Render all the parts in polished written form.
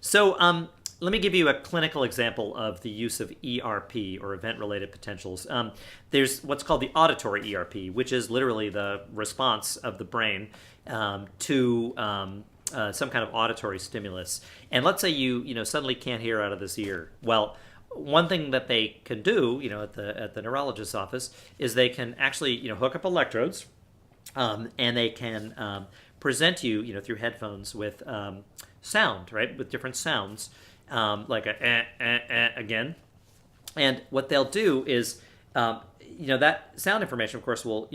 So let me give you a clinical example of the use of ERP, or event-related potentials. There's what's called the auditory ERP, which is literally the response of the brain to some kind of auditory stimulus. And let's say you suddenly can't hear out of this ear. Well, one thing that they can do, at the neurologist's office, is they can actually hook up electrodes, and they can present you through headphones with sound, right, with different sounds, like again. And what they'll do is, that sound information, of course, will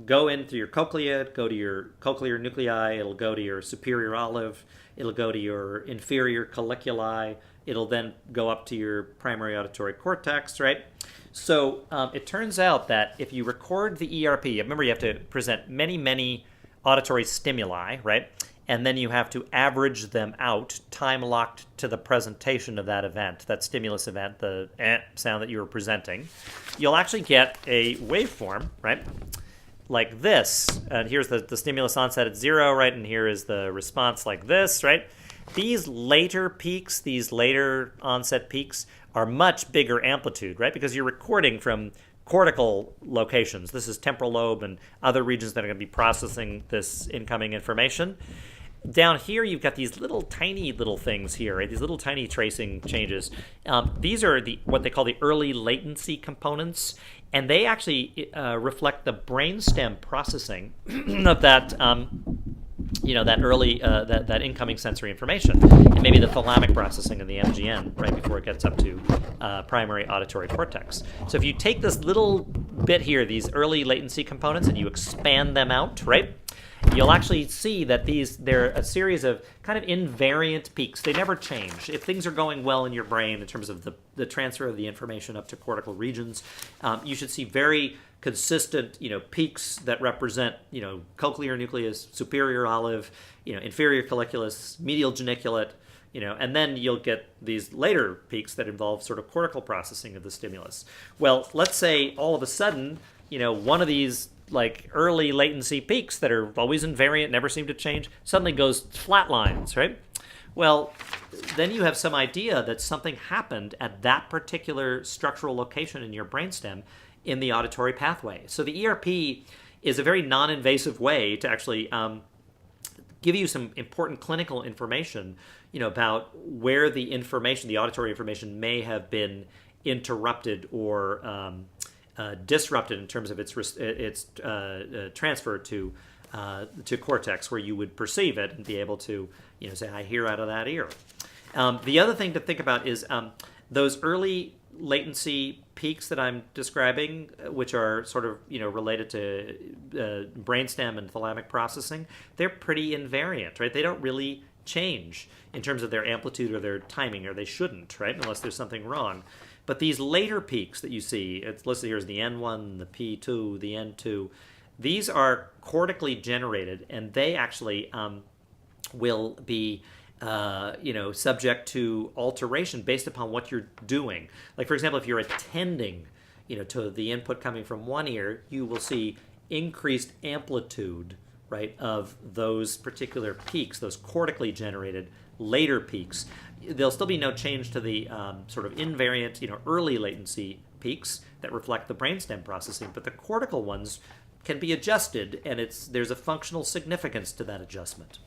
go in through your cochlea, go to your cochlear nuclei, it'll go to your superior olive, it'll go to your inferior colliculi, it'll then go up to your primary auditory cortex, right? So it turns out that if you record the ERP, remember you have to present many, many auditory stimuli, right? And then you have to average them out, time-locked to the presentation of that event, that stimulus event, the sound that you were presenting. You'll actually get a waveform, right, like this. And here's the stimulus onset at 0, right, and here is the response like this, right? These later peaks, these later onset peaks, are much bigger amplitude, right, because you're recording from cortical locations. This is temporal lobe and other regions that are going to be processing this incoming information. Down here, you've got these little tiny little things here, right? These little tiny tracing changes. These are what they call the early latency components, and they actually reflect the brainstem processing of that, that early, that incoming sensory information, and maybe the thalamic processing of the MGN right before it gets up to primary auditory cortex. So if you take this little bit here, these early latency components, and you expand them out, right, you'll actually see that they're a series of kind of invariant peaks. They never change. If things are going well in your brain in terms of the transfer of the information up to cortical regions, you should see very consistent, peaks that represent, cochlear nucleus, superior olive, inferior colliculus, medial geniculate, and then you'll get these later peaks that involve sort of cortical processing of the stimulus. Well, let's say all of a sudden, one of these like early latency peaks that are always invariant, never seem to change, suddenly goes flatlines, right? Well, then you have some idea that something happened at that particular structural location in your brainstem in the auditory pathway. So the ERP is a very non-invasive way to actually give you some important clinical information, about where the information, the auditory information, may have been interrupted or disrupted in terms of its transfer to cortex, where you would perceive it and be able to, say, I hear out of that ear. The other thing to think about is those early latency peaks that I'm describing, which are sort of related to brainstem and thalamic processing. They're pretty invariant, right? They don't really change in terms of their amplitude or their timing, or they shouldn't, right? Unless there's something wrong. But these later peaks that you see, it's listed here as the N1, the P2, the N2, these are cortically generated, and they actually will be subject to alteration based upon what you're doing. Like, for example, if you're attending, to the input coming from one ear, you will see increased amplitude, right, of those particular peaks, those cortically generated later peaks. There'll still be no change to the sort of invariant, early latency peaks that reflect the brainstem processing, but the cortical ones can be adjusted, and there's a functional significance to that adjustment.